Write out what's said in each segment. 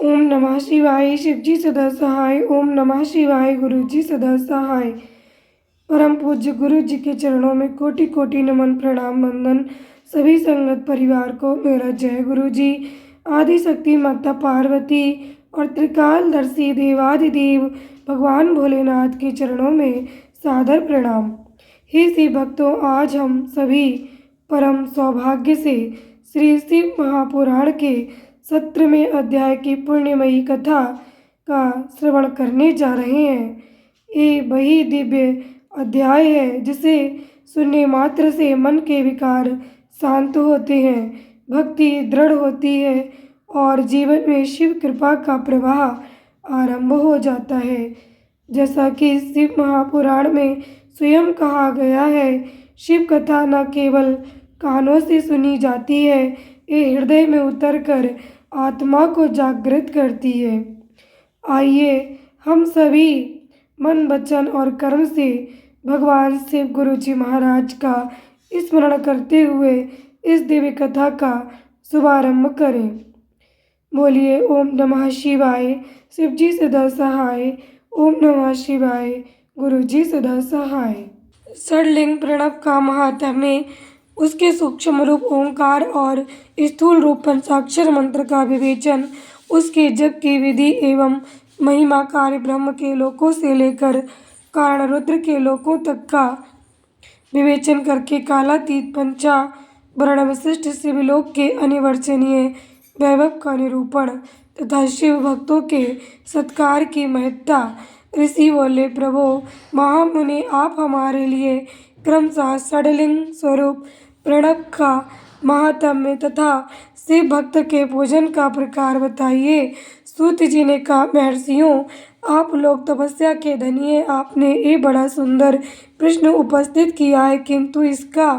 ओम नमः शिवाय। शिवजी सदा सहाय। ओम नमः शिवाय। गुरु जी सदा सहाय। परम पूज्य गुरु जी के चरणों में कोटि कोटि नमन प्रणाम वंदन। सभी संगत परिवार को मेरा जय गुरु जी। आदि शक्ति माता पार्वती और त्रिकालदर्शी देवादिदेव भगवान भोलेनाथ के चरणों में सादर प्रणाम। हे शिव भक्तों, आज हम सभी परम सौभाग्य से श्री शिव महापुराण के 17वें अध्याय की पुण्यमयी कथा का श्रवण करने जा रहे हैं। ये वही दिव्य अध्याय है जिसे सुनने मात्र से मन के विकार शांत होते हैं, भक्ति दृढ़ होती है और जीवन में शिव कृपा का प्रवाह आरंभ हो जाता है। जैसा कि शिव महापुराण में स्वयं कहा गया है, शिव कथा न केवल कानों से सुनी जाती है, ये हृदय में उतरकर आत्मा को जागृत करती है। आइए हम सभी मन वचन और कर्म से भगवान शिव गुरु जी महाराज का स्मरण करते हुए इस दिव्य कथा का शुभारंभ करें। बोलिए ओम नमः शिवाय। शिव जी सदा सहाय। ओम नमः शिवाय। गुरु जी सदा सहाय। षडलिंग प्रणव का महात्म्य, उसके सूक्ष्म रूप ओंकार और स्थूल रूप पंचाक्षर मंत्र का विवेचन, उसके जप की विधि एवं महिमा, कार्य ब्रह्म के लोकों से लेकर कारण रुद्र के लोकों तक का विवेचन करके कालातीत पंचावरण विशिष्ट शिवलोक के अनिवर्चनीय वैभव का निरूपण तथा शिव भक्तों के सत्कार की महत्ता। ऋषि बोले, प्रभो महामुनि, आप हमारे लिए क्रमशः षडलिंग स्वरूप प्रणव का महात्म्य तथा शिव भक्त के पूजन का प्रकार बताइए। सूत जी ने कहा, महर्षियों, आप लोग तपस्या के धनी हैं। आपने ये बड़ा सुंदर प्रश्न उपस्थित किया है, किंतु इसका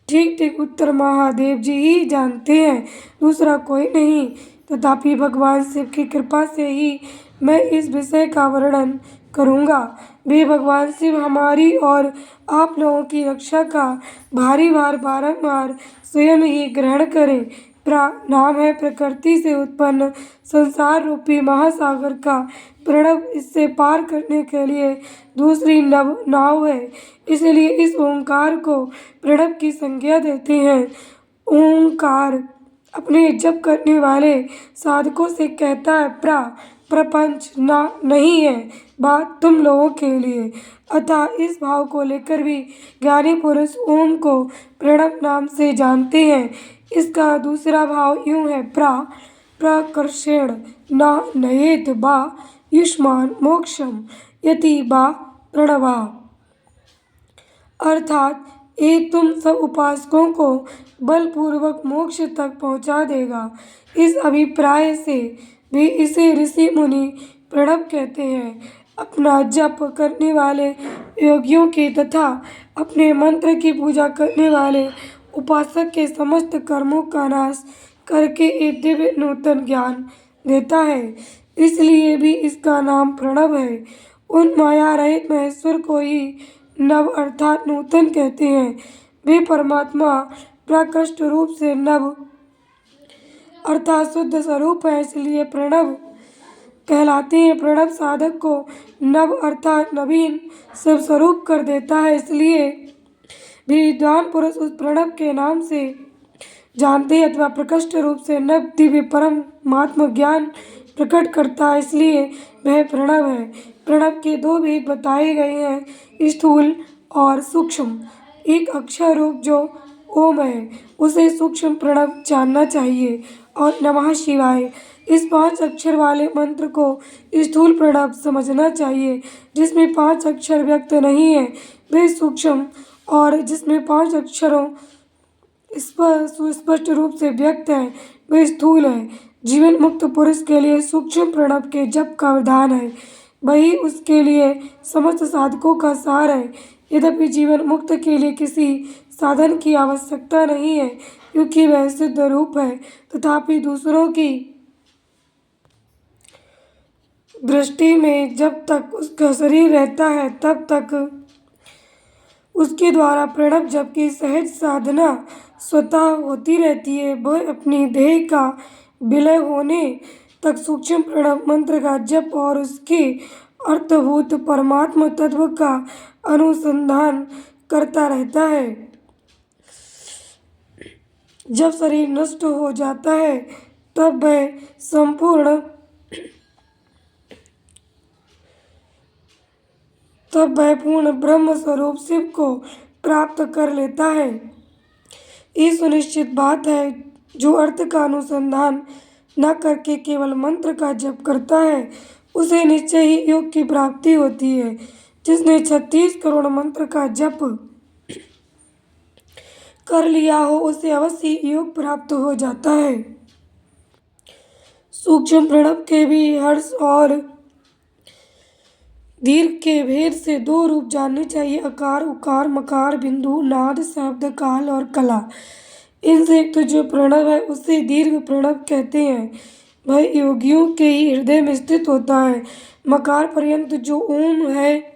ठीक ठीक उत्तर महादेव जी ही जानते हैं, दूसरा कोई नहीं। तथापि भगवान शिव की कृपा से ही मैं इस विषय का वर्णन करूँगा। वे भगवान शिव हमारी और आप लोगों की रक्षा का भारी भार बारंबार स्वयं ही ग्रहण करें। नाम है प्रकृति से उत्पन्न संसार रूपी महासागर का प्रणव, इससे पार करने के लिए दूसरी नाव है, इसलिए इस ओंकार को प्रणव की संज्ञा देते हैं। ओंकार अपने जप करने वाले साधकों से कहता है, प्रपंच नहीं है, बात तुम लोगों के लिए। अतः इस भाव को लेकर भी ज्ञानी पुरुष ओम को प्रणव नाम से जानते हैं। इसका दूसरा भाव यूं है, प्रकर्षेण न नयेत बा युष्मान मोक्षम यति बा प्रणवा, अर्थात ये तुम सब उपासकों को बलपूर्वक मोक्ष तक पहुंचा देगा। इस अभिप्राय से भी इसे ऋषि मुनि प्रणव कहते हैं। अपना जप करने वाले योगियों के तथा अपने मंत्र की पूजा करने वाले उपासक के समस्त कर्मों का नाश करके एक दिव्य नूतन ज्ञान देता है, इसलिए भी इसका नाम प्रणव है। उन माया रहित महेश्वर को ही नव अर्थात नूतन कहते हैं। वे परमात्मा प्रकृष्ट रूप से नव अर्थात शुद्ध स्वरूप है, इसलिए प्रणव कहलाते हैं। प्रणव साधक को नव अर्थात नवीन शिव स्वरूप कर देता है, इसलिए भी विद्वान पुरुष उस प्रणव के नाम से जानते हैं अथवा प्रकृष्ट रूप से नव दिव्य परमात्म ज्ञान प्रकट करता है, इसलिए वह प्रणव है। प्रणव के दो भेद बताए गए हैं, स्थूल और सूक्ष्म। एक अक्षर रूप जो ओम है, उसे सूक्ष्म प्रणव जानना चाहिए, और नमः शिवाय इस 5 अक्षर वाले मंत्र को स्थूल प्रणव समझना चाहिए। जिसमें 5 अक्षर व्यक्त नहीं है वे सूक्ष्म, और जिसमें 5 अक्षरों सुस्पष्ट रूप से व्यक्त है वे स्थूल है। जीवन मुक्त पुरुष के लिए सूक्ष्म प्रणव के जप का विधान है, वही उसके लिए समस्त साधकों का सार है। यद्यपि जीवन मुक्त के लिए किसी साधन की आवश्यकता नहीं है, क्योंकि वह सिद्ध रूप है, तथापि दूसरों की दृष्टि में जब तक उसका शरीर रहता है तब तक उसके द्वारा प्रणव जप की सहज साधना स्वतः होती रहती है। वह अपनी देह का विलय होने तक सूक्ष्म प्रणव मंत्र का जप और उसके अर्थभूत परमात्मा तत्व का अनुसंधान करता रहता है। जब शरीर नष्ट हो जाता है तब वह पूर्ण ब्रह्म स्वरूप शिव को प्राप्त कर लेता है। ये सुनिश्चित बात है, जो अर्थ का अनुसंधान न करके केवल मंत्र का जप करता है उसे निश्चय ही योग की प्राप्ति होती है। जिसने 36 करोड़ मंत्र का जप कर लिया हो उसे अवश्य योग प्राप्त हो जाता है। सूक्ष्म प्रणव के भी हर्ष और दीर्घ के भेद से 2 रूप जानने चाहिए, अकार, उकार, मकार, बिंदु, नाद, शब्द, काल और कला। इनसे एक तो जो प्रणव है उसे दीर्घ प्रणव कहते हैं। वह योगियों के ही हृदय में स्थित होता है। मकार पर्यंत जो ओम है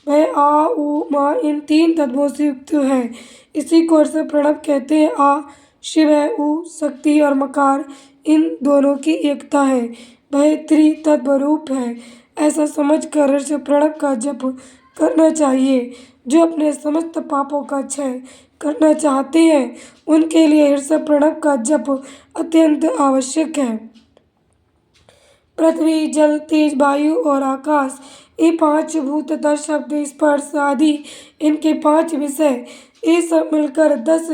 वह आ, उ, मा इन 3 तत्वों से युक्त है। इसी को अर्थ प्रणव कहते हैं। आ शिव है, उ शक्ति और मकार इन दोनों की एकता है। वह त्रितत्व रूप है। ऐसा समझकर हर्ष प्रणव का जप करना चाहिए। जो अपने समस्त पापों का क्षय करना चाहते हैं उनके लिए हर्ष प्रणव का जप अत्यंत आवश्यक है। पृथ्वी, जल, तेज, वायु और आकाश ये 5 भूत तथा शब्द, स्पर्श आदि इनके 5 विषय, ये सब मिलकर 10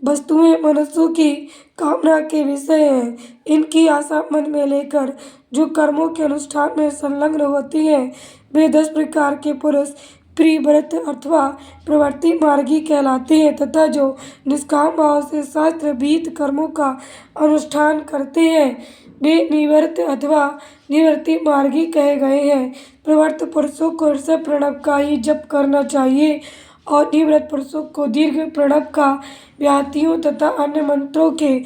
वस्तुएं मनुष्यों की कामना के विषय हैं। इनकी आशा मन में लेकर जो कर्मों के अनुष्ठान में संलग्न होती हैं वे 10 प्रकार के पुरुष प्रियव्रत अथवा प्रवृत्ति मार्गी कहलाते हैं, तथा जो निष्काम भाव से शास्त्र विहित कर्मों का अनुष्ठान करते हैं वे निवृत्त अथवा निवृत्ति मार्गी कहे गए हैं। प्रवृत्त पुरुषों को हर्ष प्रणव का ही जप करना चाहिए और निवृत्त पुरुषों को दीर्घ प्रणव का व्याहतियों तथा अन्य मंत्रों के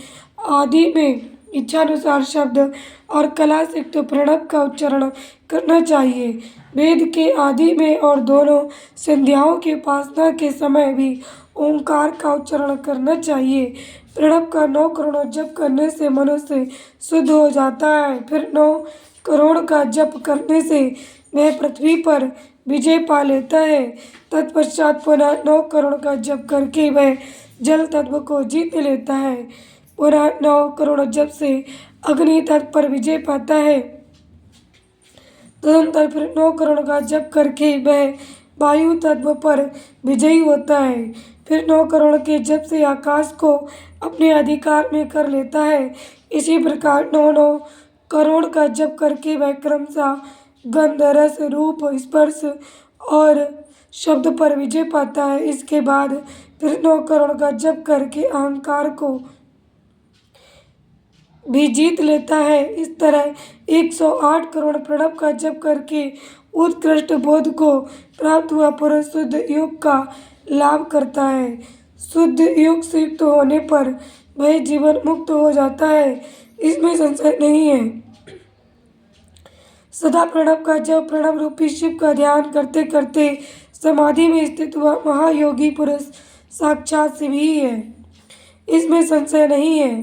आदि में इच्छानुसार शब्द और कला से युक्त प्रणव का उच्चारण करना चाहिए। वेद के आदि में और दोनों संध्याओं की उपासना के समय भी ओंकार का उच्चारण करना चाहिए। प्रणव का 9 करोड़ जप करने से मनुष्य शुद्ध हो जाता है। फिर 9 करोड़ का जप करने से वह पृथ्वी पर विजय पा लेता है। तत्पश्चात पुनः 9 करोड़ का जप करके वह जल तत्व को जीत लेता है। पुनः 9 करोड़ जप से अग्नि तत्व पर विजय पाता है। तदनंतर फिर 9 करोड़ का जप करके वह वायु तत्व पर विजयी होता है। फिर 9 करोड़ के जप से आकाश को अपने अधिकार में कर लेता है। इसी प्रकार 9 करोड़ का जप करके वह क्रमशः गंध, रस, रूप, स्पर्श और शब्द पर विजय पाता है। इसके बाद फिर 9 करोड़ का जप करके अहंकार को भी जीत लेता है। इस तरह 108 करोड़ प्रणव का जप करके उत्कृष्ट बोध को प्राप्त हुआ पुरुष शुद्ध योग का लाभ करता है। शुद्ध योग से युक्त होने पर वह जीवन मुक्त हो जाता है, इसमें संशय नहीं है। सदा प्रणव का जप प्रणव रूपी शिव का ध्यान करते करते समाधि में स्थित हुआ महायोगी पुरुष साक्षात शिव ही है, इसमें संशय नहीं है।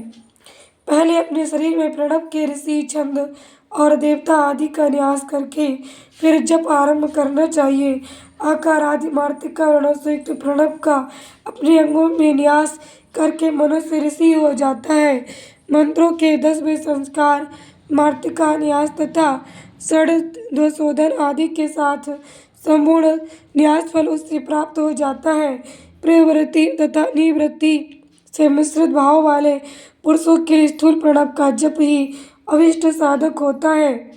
पहले अपने शरीर में प्रणव के ऋषि, छंद और देवता आदि का न्यास करके फिर जप आरंभ करना चाहिए। आकार आदि मार्तिका वर्णों से युक्त प्रणव का अपने अंगों में न्यास करके मनुष्य ऋषि हो जाता है। मंत्रों के 10वें संस्कार मार्तिका न्यास तथा षड्दशोधन आदि के साथ संपूर्ण न्यास फल उससे प्राप्त हो जाता है। प्रवृत्ति तथा निवृत्ति से मिश्रित भाव वाले पुरुषों के स्थूल प्रणव का जप ही अभिष्ट साधक होता है।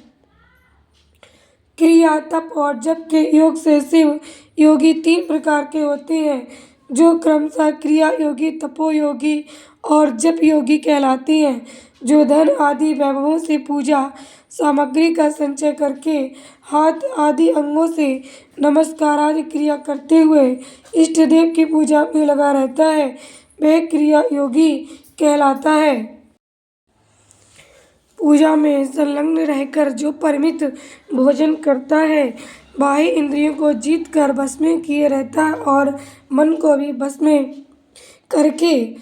क्रिया, तप और जप के योग से शिव योगी 3 प्रकार के होते हैं, जो क्रमशः क्रिया योगी, तपो योगी और जप योगी कहलाते हैं। जो धन आदि वैभवों से पूजा सामग्री का संचय करके हाथ आदि अंगों से नमस्कार आदि क्रिया करते हुए इष्ट देव की पूजा में लगा रहता है, वह क्रिया योगी कहलाता है। पूजा में संलग्न रहकर जो परिमित भोजन करता है, बाह्य इंद्रियों को जीत कर वश में किए रहता है और मन को भी वश में करके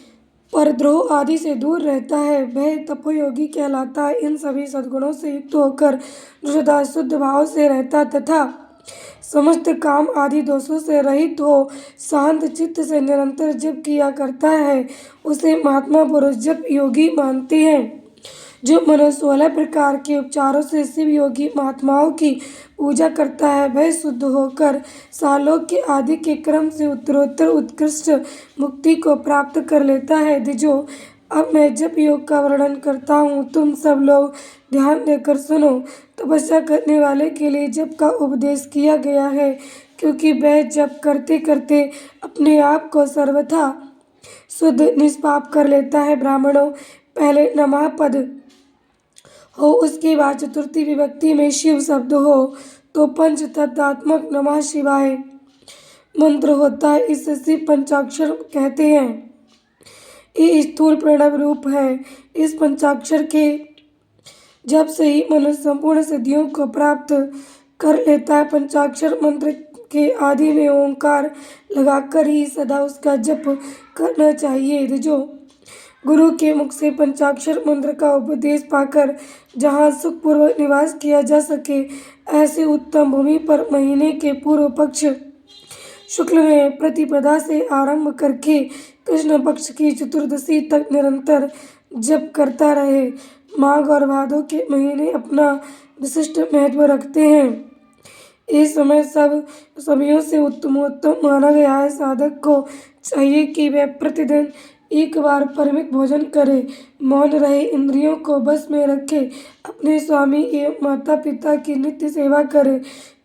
परद्रोह आदि से दूर रहता है, वह तपोयोगी कहलाता है। इन सभी सद्गुणों से युक्त होकर जो सदा शुद्ध भाव से रहता तथा समस्त काम आदि दोषों से रहित हो शांत चित्त से निरंतर जप किया करता है, उसे महात्मा पुरुष जप योगी मानते हैं। जो मनुष्य 16 प्रकार के उपचारों से शिव योगी महात्माओं की पूजा करता है, वह शुद्ध होकर सालोक्य आदि के क्रम से उत्तरोत्तर उत्कृष्ट मुक्ति को प्राप्त कर लेता है। द्विजो, अब मैं जप योग का वर्णन करता हूँ, तुम सब लोग ध्यान देकर सुनो। तपस्या करने वाले के लिए जप का उपदेश किया गया है, क्योंकि वह जप करते करते अपने आप को सर्वथा शुद्ध निष्पाप कर लेता है। ब्राह्मणों, पहले नमः पद हो, उसके बाद चतुर्थी विभक्ति में शिव शब्द हो तो पंच तत्वात्मक नमः शिवाय मंत्र होता है। इसे शिव पंचाक्षर कहते हैं। ये स्थूल प्रणव रूप है। इस पंचाक्षर के जब से ही मनुष्य संपूर्ण सिद्धियों को प्राप्त कर लेता है। पंचाक्षर मंत्र के आदि में ओंकार लगाकर ही सदा उसका जप करना चाहिए। जो गुरु के मुख से पंचाक्षर मंत्र का उपदेश पाकर जहाँ सुखपूर्वक निवास किया जा सके, ऐसे उत्तम भूमि पर महीने के पूर्व पक्ष शुक्ल में प्रतिपदा से आरंभ करके कृष्ण पक्ष की चतुर्दशी तक निरंतर जप करता रहे। माघ और भादो के महीने अपना विशिष्ट महत्व रखते हैं। इस समय सब समयों से उत्तमोत्तम माना गया है। साधक को चाहिए कि वह प्रतिदिन एक बार परिमित भोजन करे, मौन रहे, इंद्रियों को बस में रखे, अपने स्वामी एवं माता पिता की नित्य सेवा करे।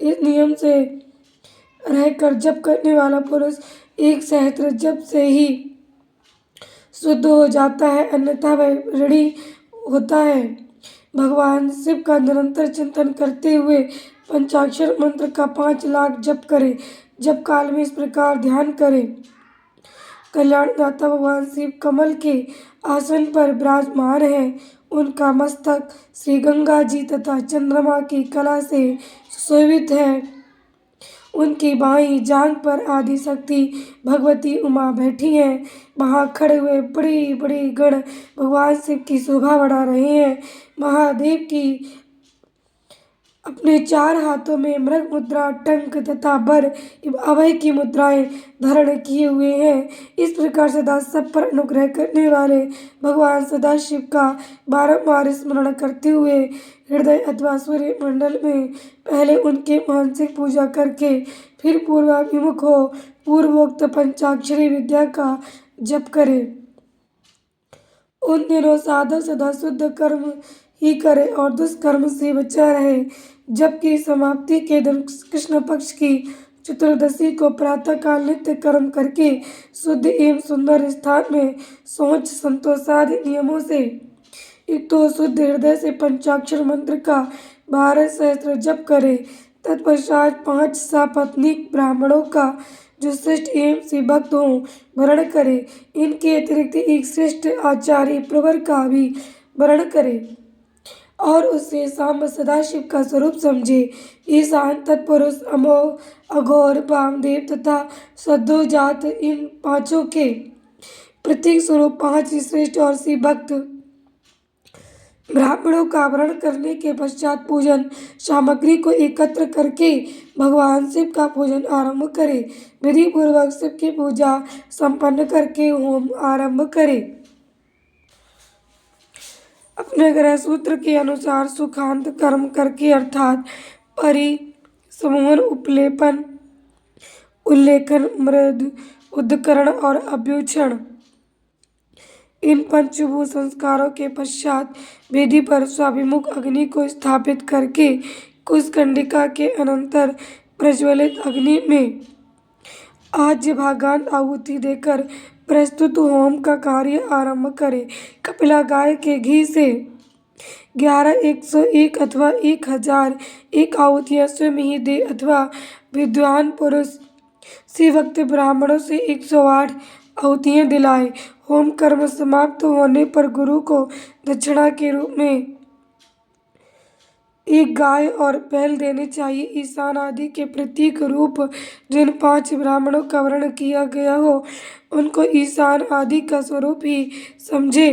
इस नियम से रहकर जप करने वाला पुरुष एक सहस्त्र जप से ही शुद्ध हो जाता है, अन्यथा वह ऋणी होता है। भगवान शिव का निरंतर चिंतन करते हुए पंचाक्षर मंत्र का 5 लाख जप करे। जप काल में इस प्रकार ध्यान करे। कल्याणदाता भगवान शिव कमल के आसन पर विराजमान हैं। उनका मस्तक श्री गंगा जी तथा चंद्रमा की कला से सुशोभित है। उनकी बाईं जांघ पर आदि शक्ति भगवती उमा बैठी हैं। वहाँ खड़े हुए बड़े बड़े गण भगवान शिव की शोभा बढ़ा रहे हैं। महादेव की अपने 4 हाथों में मृग मुद्रा, टंक तथा बर अभय की मुद्राएं धारण किए हुए हैं। इस प्रकार सदा सब पर अनुग्रह करने वाले भगवान सदाशिव का बारंबार स्मरण करते हुए हृदय अथवा सूर्य मंडल में पहले उनके मानसिक पूजा करके फिर पूर्वाभिमुख हो पूर्वोक्त पंचाक्षरी विद्या का जप करे। उन दिनों साधक सदा शुद्ध कर्म ही करे और दुष्कर्म से बचा रहे। जबकि समाप्ति के दिन कृष्ण पक्ष की चतुर्दशी को प्रातःकाल नित्य कर्म करके शुद्ध एवं सुंदर स्थान में शौच संतोष आदि नियमों से युक्त तो शुद्ध हृदय से पंचाक्षर मंत्र का 12 सहस्त्र जप करे। तत्पश्चात 5 सपत्नीक ब्राह्मणों का जो श्रेष्ठ एवं से भक्त हों वर्ण करे। इनके अतिरिक्त एक श्रेष्ठ आचार्य प्रवर का भी वर्ण करे और उससे सांब सदाशिव का स्वरूप समझे। ईशान, तत्पुरुष, अमोघ, अघोर, वामदेव तथा सद्योजात इन 5 के प्रत्येक स्वरूप 5 श्रेष्ठ और शिव भक्त ब्राह्मणों का वर्ण करने के पश्चात पूजन सामग्री को एकत्र करके भगवान शिव का पूजन आरंभ करे। विधि पूर्वक शिव की पूजा संपन्न करके होम आरंभ करे। अपने ग्रह सूत्र के अनुसार सुखांत कर्म करके अर्थात परिसमोहन, उपलेपन, उल्लेखन, मृद, उद्धकरण और अभ्युक्षण इन पंचभूत संस्कारों के पश्चात वेदी पर स्वाभिमुख अग्नि को स्थापित करके कुशकंडिका के अनंतर प्रज्वलित अग्नि में आज्य भागांत आहुति देकर प्रस्तुत होम का कार्य आरंभ करे। कपिला गाय के घी से 11, 101 अथवा 1001 आहुतियाँ स्वयं ही दे अथवा विद्वान पुरुष शिवभक्त ब्राह्मणों से 108 आहुतियाँ दिलाए। होम कर्म समाप्त होने पर गुरु को दक्षिणा के रूप में एक गाय और बैल देने चाहिए। ईशान आदि के प्रतीक रूप जिन 5 ब्राह्मणों का वर्णन किया गया हो उनको ईशान आदि का स्वरूप ही समझे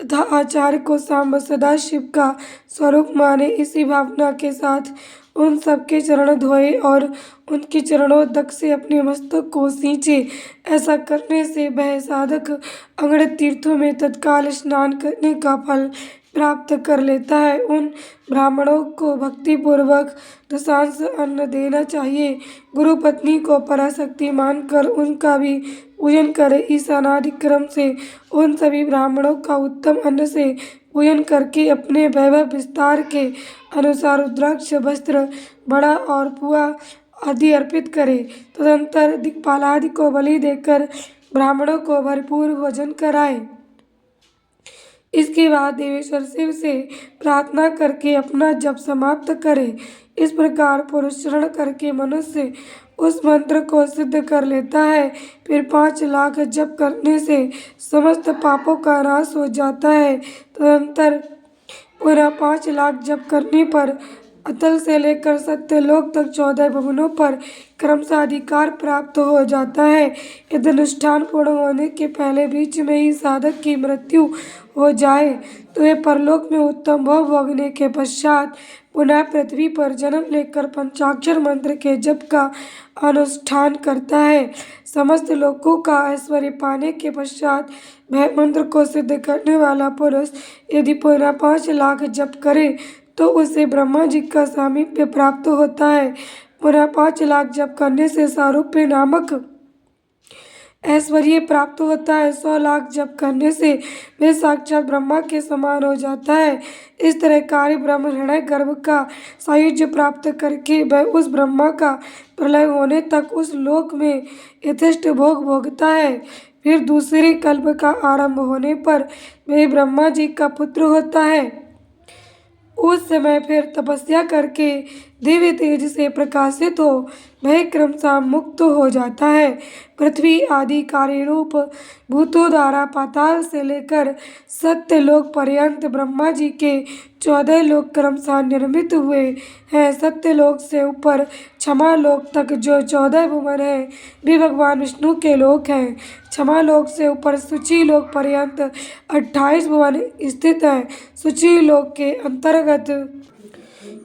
तथा आचार्य को सांब सदाशिव का स्वरूप माने। इसी भावना के साथ उन सबके चरण धोए और उनके चरणों तक से अपने मस्तक को सींचे। ऐसा करने से वह साधक अगणित तीर्थों में तत्काल स्नान करने का फल प्राप्त कर लेता है। उन ब्राह्मणों को भक्तिपूर्वक दशांश अन्न देना चाहिए। गुरु पत्नी को पराशक्ति मानकर उनका भी पूजन करे। ईशानादि क्रम से उन सभी ब्राह्मणों का उत्तम अन्न से पूजन करके अपने वैभव विस्तार के अनुसार रुद्राक्ष वस्त्र बड़ा और पुआ आदि अर्पित करे। तदंतर दिक्पाल आदि को बलि देकर ब्राह्मणों को भरपूर भोजन कराए। इसके बाद देवेश्वर शिव से प्रार्थना करके अपना जप समाप्त करे। इस प्रकार पुरस्चरण करके मनुष्य उस मंत्र को सिद्ध कर लेता है। फिर 5 लाख जप करने से समस्त पापों का नाश हो जाता है। तदंतर पुनः 5 लाख जप करने पर अतल से लेकर सत्यलोक तक 14 भुवनों पर क्रमशः अधिकार प्राप्त हो जाता है। यदि अनुष्ठान पूर्ण होने के पहले बीच में ही साधक की मृत्यु हो जाए तो वह परलोक में उत्तम भोग भोगने के पश्चात पुनः पृथ्वी पर जन्म लेकर पंचाक्षर मंत्र के जप का अनुष्ठान करता है। समस्त लोकों का ऐश्वर्य पाने के पश्चात वह मंत्र को सिद्ध करने वाला पुरुष यदि पुनः 5 लाख जप करे तो उसे ब्रह्मा जी का सामीप्य प्राप्त होता है। पुनः 5 लाख जप करने से सारूप्य नामक ऐश्वर्य प्राप्त होता है। 100 लाख जप करने से वे साक्षात ब्रह्मा के समान हो जाता है। इस तरह कार्य ब्रह्म हृदय गर्भ का सायुज्य प्राप्त करके वह उस ब्रह्मा का प्रलय होने तक उस लोक में यथेष्ट भोग भोगता है। फिर दूसरे कल्प का आरंभ होने पर वह ब्रह्मा जी का पुत्र होता है। उस समय फिर तपस्या करके दिव्य तेज से प्रकाशित हो वह क्रमशः मुक्त हो जाता है। पृथ्वी आदि कार्य रूप भूतों द्वारा पाताल से लेकर सत्यलोक पर्यंत ब्रह्मा जी के 14 लोक क्रमशः निर्मित हुए हैं। सत्यलोक से ऊपर क्षमा लोक तक जो 14 भुवन हैं वे भगवान विष्णु के लोक हैं। क्षमा लोक से ऊपर सूची लोक पर्यंत 28 भुवन स्थित हैं। सूची लोक के अंतर्गत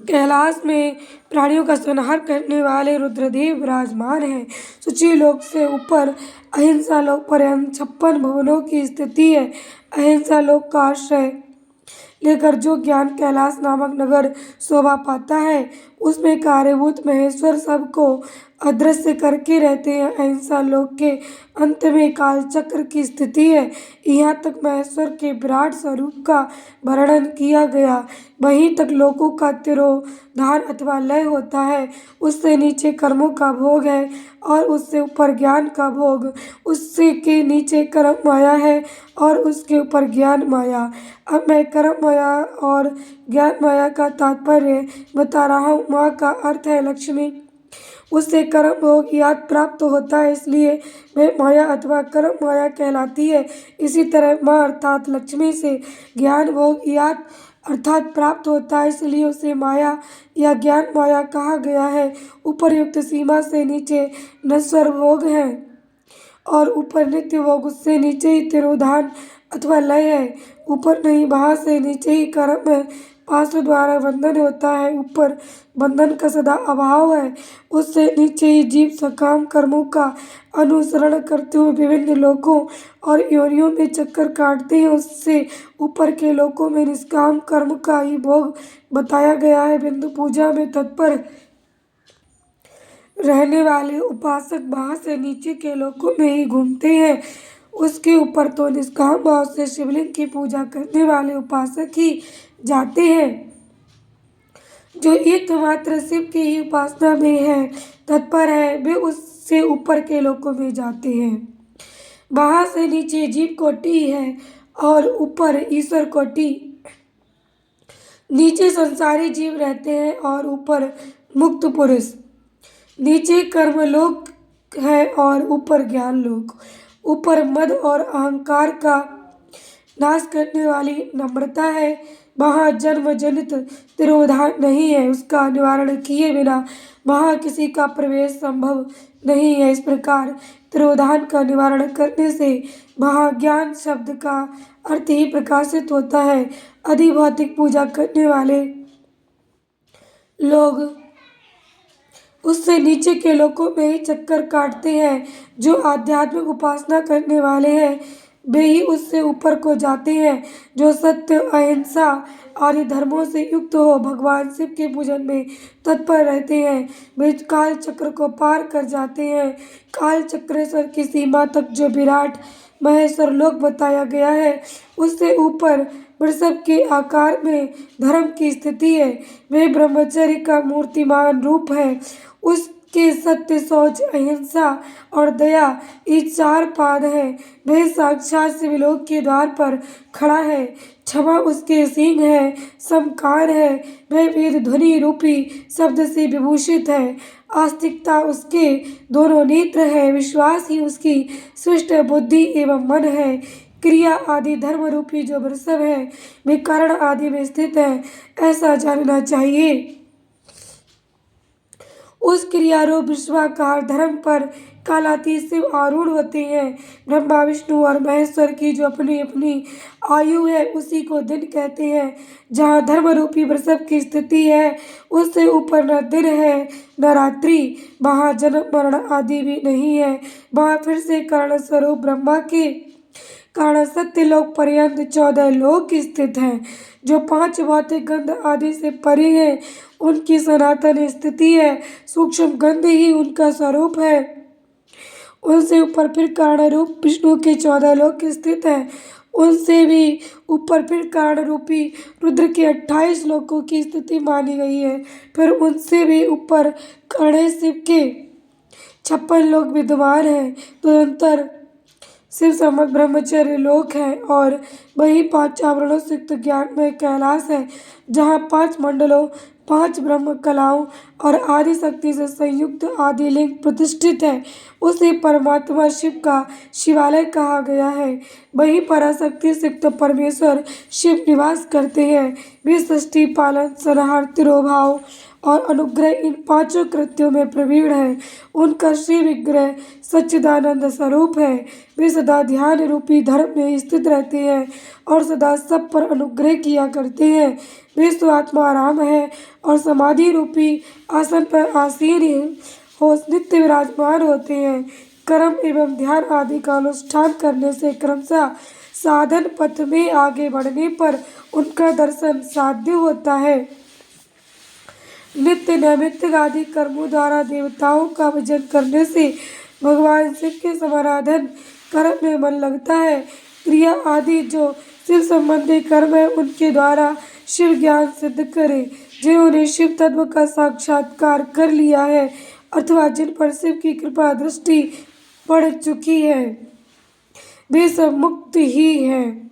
कैलाश में प्राणियों का संहार करने वाले रुद्रदेव विराजमान हैं। सूची लोक से ऊपर अहिंसा लोक पर्यंत 56 भुवनों की स्थिति है। अहिंसा लोक का आश्रय लेकर जो ज्ञान कैलाश नामक नगर शोभा पाता है उसमें कार्यभूत महेश्वर सबको अदृश्य करके रहते हैं। अहिंसा लोक के अंत में कालचक्र की स्थिति है। यहाँ तक महेश्वर के विराट स्वरूप का वर्णन किया गया। वहीं तक लोकों का तिरोधान अथवा लय होता है। उससे नीचे कर्मों का भोग है और उससे ऊपर ज्ञान का भोग। उससे के नीचे कर्म माया है और उसके ऊपर ज्ञान माया। अब मैं कर्म माया और ज्ञान माया का तात्पर्य बता रहा हूँ। माँ का अर्थ है लक्ष्मी। उससे कर्म भोग याद प्राप्त होता है इसलिए वह माया अथवा कर्म माया कहलाती है। इसी तरह माँ अर्थात लक्ष्मी से ज्ञान भोग याद अर्थात प्राप्त होता है इसलिए उसे माया या ज्ञान माया कहा गया है। उपर्युक्त सीमा से नीचे नश्वर भोग है और ऊपर नित्य भोग। उससे नीचे ही तिरोधान अथवा लय है। ऊपर नहीं वहाँ से नीचे ही कर्म है। पाशु द्वारा बंधन होता है। ऊपर बंधन का सदा अभाव है। उससे नीचे ही जीव सकाम कर्मों का अनुसरण करते हुए विभिन्न लोकों और योनियों में चक्कर काटते हैं। उससे ऊपर के लोकों में निष्काम कर्म का ही भोग बताया गया है। बिंदु पूजा में तत्पर रहने वाले उपासक वहाँ से नीचे के लोकों में ही घूमते हैं। उसके ऊपर तो निष्काम भाव से शिवलिंग की पूजा करने वाले उपासक ही जाते हैं। जो एकमात्र शिव की ही उपासना में है तत्पर है वे उससे ऊपर के लोकों में जाते हैं। वहाँ से नीचे जीव कोटि है और ऊपर ईश्वर कोटि। नीचे संसारी जीव रहते हैं और ऊपर मुक्त पुरुष। नीचे कर्मलोक है और ऊपर ज्ञान लोक। ऊपर मद और अहंकार का नाश करने वाली नम्रता है। वहाँ जन्म जनित तिरोधान नहीं है, उसका निवारण किए बिना वहाँ किसी का प्रवेश संभव नहीं है। इस प्रकार तिरोधान का निवारण करने से वहाँ ज्ञान शब्द का अर्थ ही प्रकाशित होता है। अधिभौतिक पूजा करने वाले लोग उससे नीचे के लोकों में ही चक्कर काटते हैं। जो आध्यात्मिक उपासना करने वाले हैं वे ही उससे ऊपर को जाते हैं। जो सत्य, अहिंसा आदि धर्मों से युक्त हो भगवान शिव के पूजन में तत्पर रहते हैं, वे काल चक्र को पार कर जाते हैं। काल चक्रेश्वर की सीमा तक जो विराट महेश्वर लोक बताया गया है, उससे ऊपर वृषभ के आकार में धर्म की स्थिति है। वे ब्रह्मचर्य का मूर्तिमान रूप है। उसके सत्य, शौच, अहिंसा और दया ये 4 पाद हैं। वह साक्षात शिवलोक के द्वार पर खड़ा है। क्षमा उसके सींग है, समकार है। वह वेद ध्वनि रूपी शब्द से विभूषित है। आस्तिकता उसके दोनों नेत्र है। विश्वास ही उसकी सृष्ट बुद्धि एवं मन है। क्रिया आदि धर्म रूपी जो वृषभ है वे कर्ण आदि में स्थित है, ऐसा जानना चाहिए। उस क्रियारूप विश्वाकार धर्म पर कालातीत शिव आरूढ़ होते हैं। ब्रह्मा, विष्णु और महेश्वर की जो अपनी अपनी आयु है उसी को दिन कहते हैं। जहाँ धर्म रूपी वृषभ की स्थिति है उससे ऊपर न दिन है न रात्रि, वहाँ जन्म मरण आदि भी नहीं है। वहाँ फिर से कारण स्वरूप ब्रह्मा के कारण सत्यलोक पर्यंत 14 लोक स्थित हैं, जो 5 भौतिक गंध आदि से परे हैं। उनकी सनातन स्थिति है। सूक्ष्म गंध ही उनका स्वरूप है। उनसे ऊपर फिर कारण रूप विष्णु के 14 लोक स्थित हैं। उनसे भी ऊपर फिर कारण रूपी रुद्र के 28 लोकों की स्थिति मानी गई है। फिर उनसे भी ऊपर कर्ण शिव के 56 लोक विद्यमान हैं। तदंतर शिव सम्मत ब्रह्मचर्य लोक है और वही 5 आवरणों से युक्त ज्ञानमय कैलाश है, जहाँ 5 मंडलों, 5 ब्रह्म कलाओं और आदि शक्ति से संयुक्त आदिलिंग प्रतिष्ठित है। उसे परमात्मा शिव का शिवालय कहा गया है। वही पराशक्ति से युक्त परमेश्वर शिव निवास करते हैं। वे सृष्टि, पालन, संहार, तिरोभाव और अनुग्रह इन 5 कृत्यों में प्रवीण है। उनका श्री विग्रह सच्चिदानंद स्वरूप है। वे सदा ध्यान रूपी धर्म में स्थित रहते हैं और सदा सब पर अनुग्रह किया करते हैं। वे स्वात्मा राम है और समाधि रूपी आसन पर आसीन हो नित्य विराजमान होते हैं। कर्म एवं ध्यान आदि का अनुष्ठान करने से क्रमशः साधन पथ में आगे बढ़ने पर उनका दर्शन साध्य होता है। नित्य नैमित्तिक आदि कर्मों द्वारा देवताओं का भजन करने से भगवान शिव के समाराधन कर्म में मन लगता है। क्रिया आदि जो शिव संबंधी कर्म है उनके द्वारा शिव ज्ञान सिद्ध करे। जिन्होंने शिव तत्व का साक्षात्कार कर लिया है अथवा जिन पर शिव की कृपा दृष्टि पड़ चुकी है वे सब मुक्त ही हैं।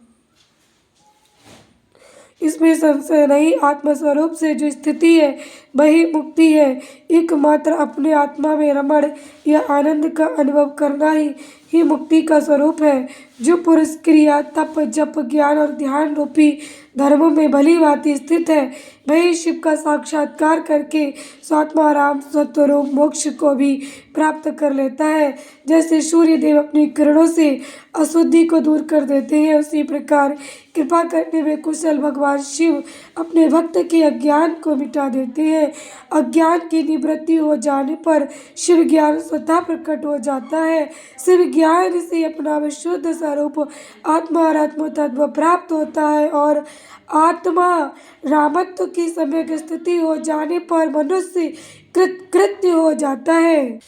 इसमें संशय नहीं। आत्मस्वरूप से जो स्थिति है वही मुक्ति है। एकमात्र अपने आत्मा में रमण या आनंद का अनुभव करना ही मुक्ति का स्वरूप है। जो पुरुष क्रिया, तप, जप, ज्ञान और ध्यान रूपी धर्मों में भली भांति स्थित है वही शिव का साक्षात्कार करके स्वात्माराम सत्वरूप मोक्ष को भी प्राप्त कर लेता है। जैसे सूर्य देव अपनी किरणों से अशुद्धि को दूर कर देते हैं, उसी प्रकार कृपा करने में कुशल भगवान शिव अपने भक्त के अज्ञान को मिटा देते हैं। अज्ञान की निवृत्ति हो जाने पर शिव ज्ञान स्वतः प्रकट हो जाता है। शिव ज्ञान से अपना विशुद्ध स्वरूप आत्मा और आत्म तत्व प्राप्त होता है और आत्मा रामत्व की सम्यक स्थिति हो जाने पर मनुष्य कृत्य हो जाता है।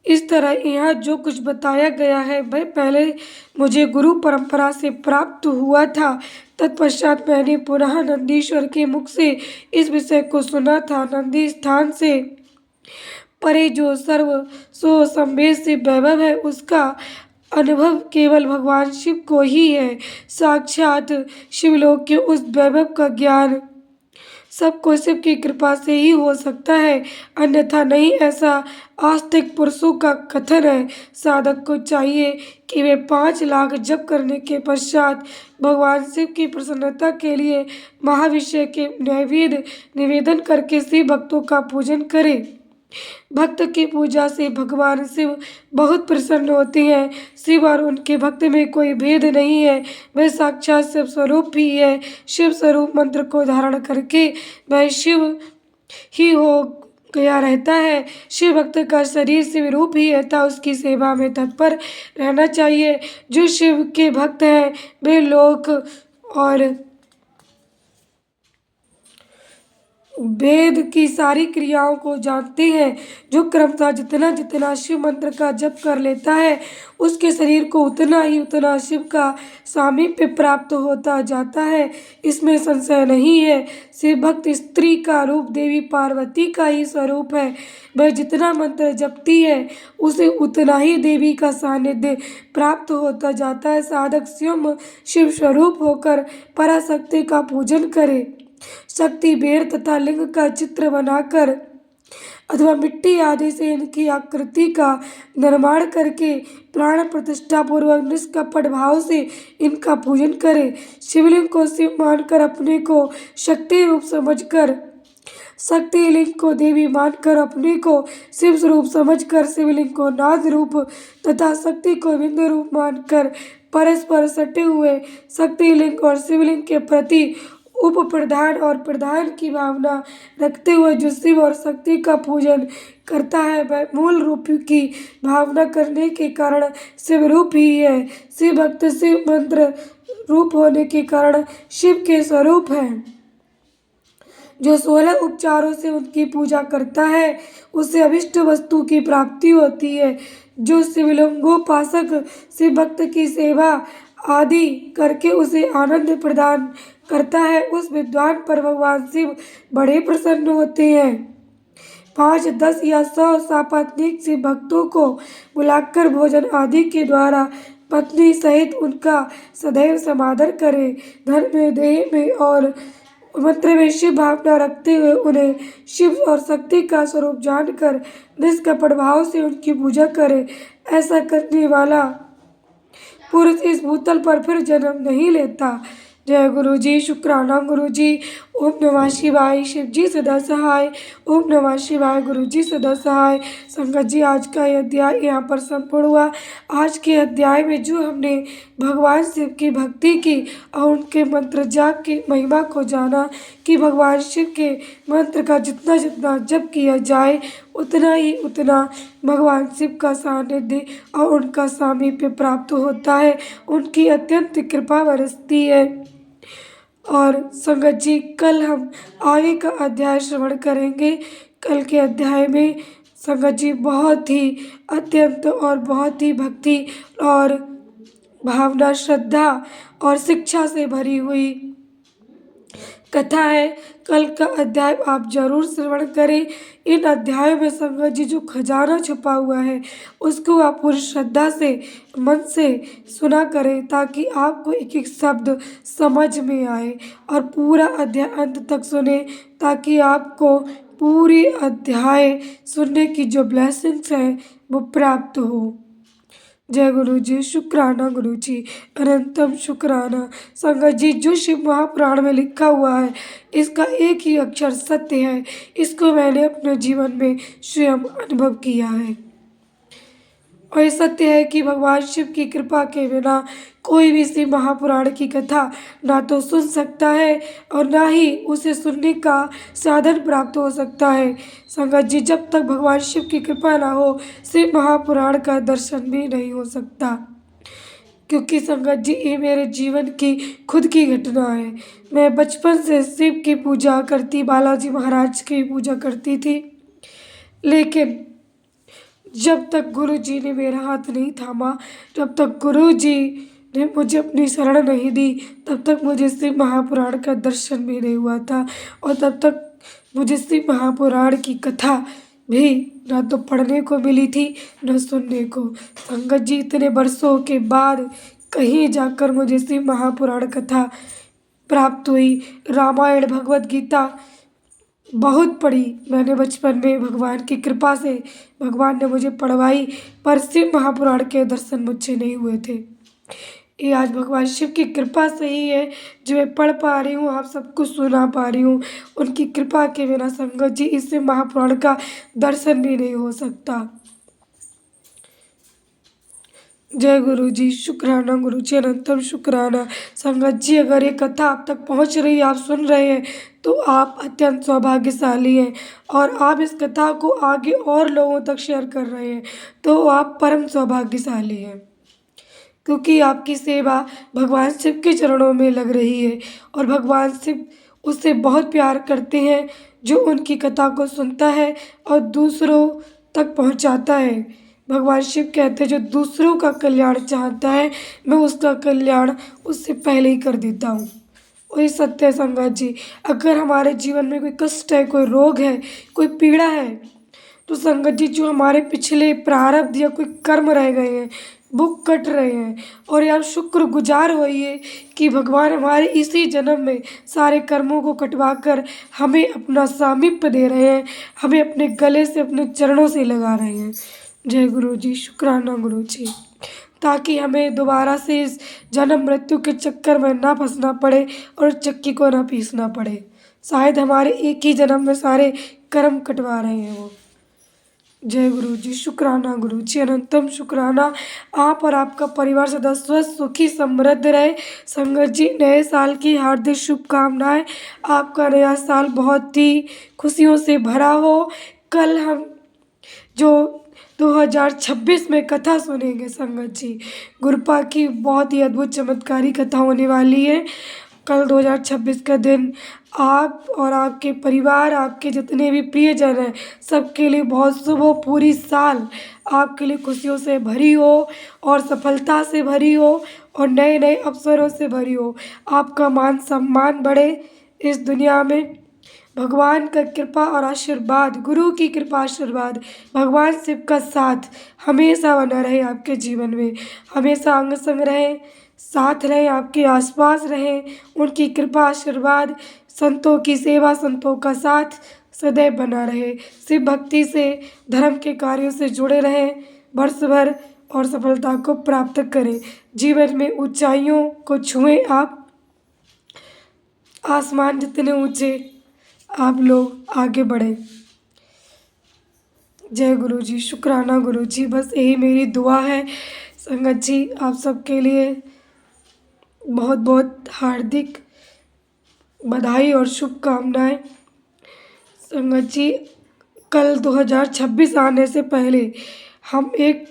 इस तरह यहाँ जो कुछ बताया गया है वह पहले मुझे गुरु परंपरा से प्राप्त हुआ था। तत्पश्चात मैंने पुनः नंदीश्वर के मुख से इस विषय को सुना था। नंदी स्थान से परे जो सर्व सो संवेद से वैभव है उसका अनुभव केवल भगवान शिव को ही है। साक्षात शिवलोक के उस वैभव का ज्ञान सबको शिव की कृपा से ही हो सकता है, अन्यथा नहीं, ऐसा आस्तिक पुरुषों का कथन है। साधक को चाहिए कि वे 5 लाख जप करने के पश्चात भगवान शिव की प्रसन्नता के लिए महाभिषेक के नैवेद्य निवेदन करके शिव भक्तों का पूजन करें। भक्त की पूजा से भगवान शिव बहुत प्रसन्न होते हैं। शिव और उनके भक्त में कोई भेद नहीं है, वह साक्षात शिव स्वरूप भी है। शिव स्वरूप मंत्र को धारण करके वह शिव ही हो गया रहता है। शिव भक्त का शरीर शिव रूप ही है, तथा उसकी सेवा में तत्पर रहना चाहिए। जो शिव के भक्त हैं वे लोक और वेद की सारी क्रियाओं को जानते हैं। जो क्रमशः जितना जितना शिव मंत्र का जप कर लेता है, उसके शरीर को उतना ही उतना शिव का सामीप्य प्राप्त होता जाता है, इसमें संशय नहीं है। शिव भक्त स्त्री का रूप देवी पार्वती का ही स्वरूप है। वह जितना मंत्र जपती है उसे उतना ही देवी का सानिध्य प्राप्त होता जाता है। साधक स्वयं शिव स्वरूप होकर पराशक्ति का पूजन करे। शक्ति बेर तथा लिंग का चित्र बनाकर अथवा मिट्टी आदि से इनकी आकृति का निर्माण करके प्राण प्रतिष्ठा पूर्वक निष्कपट भाव से इनका पूजन करे। शिवलिंग को शिव मानकर अपने को शक्ति रूप समझकर, शक्ति लिंग को देवी मानकर अपने को शिव स्वरूप समझकर, शिवलिंग को नाद रूप तथा शक्ति को बिंदु रूप मानकर परस्पर सटे हुए शक्ति लिंग और शिवलिंग के प्रति उप प्रधान और प्रधान की भावना रखते हुए जो शिव और शक्ति का पूजन करता है, वह मूल रूप की भावना करने के कारण शिव रूप ही है। शिव भक्त शिव मंत्र रूप होने के कारण शिव के स्वरूप है। जो 16 उपचारों से उनकी पूजा करता है उससे अभिष्ट वस्तु की प्राप्ति होती है। जो शिवलिंगोपासक शिव भक्त की सेवा आदि करके उसे आनंद प्रदान करता है, उस विद्वान पर भगवान शिव बड़े प्रसन्न होते हैं। 5, 10 या 100 सापत्नीक शिव भक्तों को बुलाकर भोजन आदि के द्वारा पत्नी सहित उनका सदैव समादर करे। धन में, देह में और मंत्र में शिव भावना रखते हुए उन्हें शिव और शक्ति का स्वरूप जानकर निष्कपट भाव से उनकी पूजा करे। ऐसा करने वाला पुरुष इस भूतल पर फिर जन्म नहीं लेता। जय गुरु जी। शुक्राना गुरु जी। ओम नमः शिवाय। शिव जी सदा सहाय। ओम नमः शिवाय। गुरु जी सदा सहाय। संगत जी, आज का यह अध्याय यहाँ पर संपूर्ण हुआ। आज के अध्याय में जो हमने भगवान शिव की भक्ति की और उनके मंत्र जाप की महिमा को जाना कि भगवान शिव के मंत्र का जितना जितना जप किया जाए उतना ही उतना भगवान शिव का सानिध्य और उनका सामीप्य प्राप्त होता है, उनकी अत्यंत कृपा बरसती है। और संगत जी, कल हम आगे का अध्याय श्रवण करेंगे। कल के अध्याय में संगत जी बहुत ही अत्यंत और बहुत ही भक्ति और भावना, श्रद्धा और शिक्षा से भरी हुई कथा है। कल का अध्याय आप जरूर श्रवण करें। इन अध्यायों में संगत जी जो खजाना छुपा हुआ है उसको आप पूरी श्रद्धा से, मन से सुना करें, ताकि आपको एक एक शब्द समझ में आए और पूरा अध्याय अंत तक सुने, ताकि आपको पूरी अध्याय सुनने की जो ब्लेसिंग्स है वो प्राप्त हो। जय गुरु जी। शुक्राना गुरु जी। अनंतम शुक्राना। संगत जी, जो शिव महापुराण में लिखा हुआ है इसका एक ही अक्षर सत्य है। इसको मैंने अपने जीवन में स्वयं अनुभव किया है और ये सत्य है कि भगवान शिव की कृपा के बिना कोई भी शिव महापुराण की कथा ना तो सुन सकता है और ना ही उसे सुनने का साधन प्राप्त हो सकता है। संगत जी, जब तक भगवान शिव की कृपा ना हो शिव महापुराण का दर्शन भी नहीं हो सकता। क्योंकि संगत जी, ये मेरे जीवन की खुद की घटना है। मैं बचपन से शिव की पूजा करती, बालाजी महाराज की पूजा करती थी, लेकिन जब तक गुरु जी ने मेरा हाथ नहीं थामा, जब तक गुरु जी ने मुझे अपनी शरण नहीं दी, तब तक मुझे शिव महापुराण का दर्शन भी नहीं हुआ था और तब तक मुझे शिव महापुराण की कथा भी ना तो पढ़ने को मिली थी न सुनने को। संगत जी, इतने वर्षों के बाद कहीं जाकर मुझे शिव महापुराण कथा प्राप्त हुई। रामायण, भगवत गीता बहुत पढ़ी मैंने बचपन में भगवान की कृपा से, भगवान ने मुझे पढ़वाई, पर शिव महापुराण के दर्शन मुझसे नहीं हुए थे। ये आज भगवान शिव की कृपा से ही है जो मैं पढ़ पा रही हूँ, आप सबको सुना पा रही हूँ। उनकी कृपा के बिना संगत जी इससे महापुराण का दर्शन भी नहीं हो सकता। जय गुरु जी, शुक्राना गुरु जी, अनंतम शुक्राना। संगत जी, अगर ये कथा आप तक पहुंच रही है, आप सुन रहे हैं, तो आप अत्यंत सौभाग्यशाली हैं और आप इस कथा को आगे और लोगों तक शेयर कर रहे हैं, तो आप परम सौभाग्यशाली हैं, क्योंकि आपकी सेवा भगवान शिव के चरणों में लग रही है और भगवान शिव उससे बहुत प्यार करते हैं जो उनकी कथा को सुनता है और दूसरों तक पहुंचाता है। भगवान शिव कहते हैं जो दूसरों का कल्याण चाहता है, मैं उसका कल्याण उससे पहले ही कर देता हूँ। वही सत्य है संगत जी। अगर हमारे जीवन में कोई कष्ट है, कोई रोग है, कोई पीड़ा है, तो संगत जी जो हमारे पिछले प्रारब्ध या कोई कर्म रह गए हैं, वो कट रहे हैं, और आप शुक्रगुजार होइए कि भगवान हमारे इसी जन्म में सारे कर्मों को कटवा कर हमें अपना सामीप्य दे रहे हैं, हमें अपने गले से, अपने चरणों से लगा रहे हैं। जय गुरु जी, शुक्राना गुरु जी, ताकि हमें दोबारा से इस जन्म मृत्यु के चक्कर में ना फंसना पड़े और चक्की को ना पीसना पड़े। शायद हमारे एक ही जन्म में सारे कर्म कटवा रहे हैं वो। जय गुरु जी, शुक्राना गुरु जी, अनंतम शुक्राना। आप और आपका परिवार सदा स्वस्थ, सुखी, समृद्ध रहे। संगत जी, नए साल की हार्दिक शुभकामनाएं। आपका नया साल बहुत ही खुशियों से भरा हो। कल हम जो 2026 में कथा सुनेंगे संगत जी, गुरुपा की बहुत ही अद्भुत चमत्कारी कथा होने वाली है। कल 2026 का दिन आप और आपके परिवार, आपके जितने भी प्रियजन हैं, सबके लिए बहुत शुभ हो। पूरी साल आपके लिए खुशियों से भरी हो और सफलता से भरी हो और नए नए अवसरों से भरी हो। आपका मान सम्मान बढ़े इस दुनिया में। भगवान का कृपा और आशीर्वाद, गुरु की कृपा आशीर्वाद, भगवान शिव का साथ हमेशा बना रहे आपके जीवन में। हमेशा अंग संग रहे, साथ रहें, आपके आसपास रहें। उनकी कृपा आशीर्वाद, संतों की सेवा, संतों का साथ सदैव बना रहे। शिव भक्ति से, धर्म के कार्यों से जुड़े रहें वर्ष भर और सफलता को प्राप्त करें। जीवन में ऊंचाइयों को छुएं आप, आसमान जितने ऊंचे आप लोग आगे बढ़ें। जय गुरु जी, शुक्राना गुरु जी। बस यही मेरी दुआ है संगत जी, आप सबके लिए बहुत बहुत हार्दिक बधाई और शुभकामनाएं। संगत जी, कल 2026 आने से पहले हम एक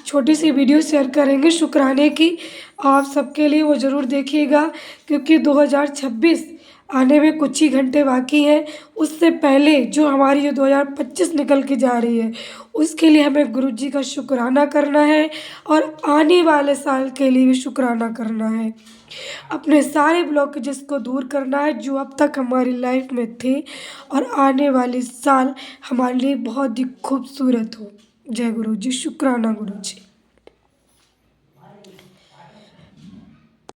छोटी सी वीडियो शेयर करेंगे शुक्राने की। आप सबके लिए वो ज़रूर देखिएगा, क्योंकि 2026 आने में कुछ ही घंटे बाकी हैं। उससे पहले जो हमारी जो 2025 निकल के जा रही है, उसके लिए हमें गुरु जी का शुक्राना करना है और आने वाले साल के लिए भी शुक्राना करना है। अपने सारे ब्लॉकेजेस को दूर करना है जो अब तक हमारी लाइफ में थे, और आने वाले साल हमारे लिए बहुत ही खूबसूरत हो। जय गुरु जी, शुक्राना गुरु जी।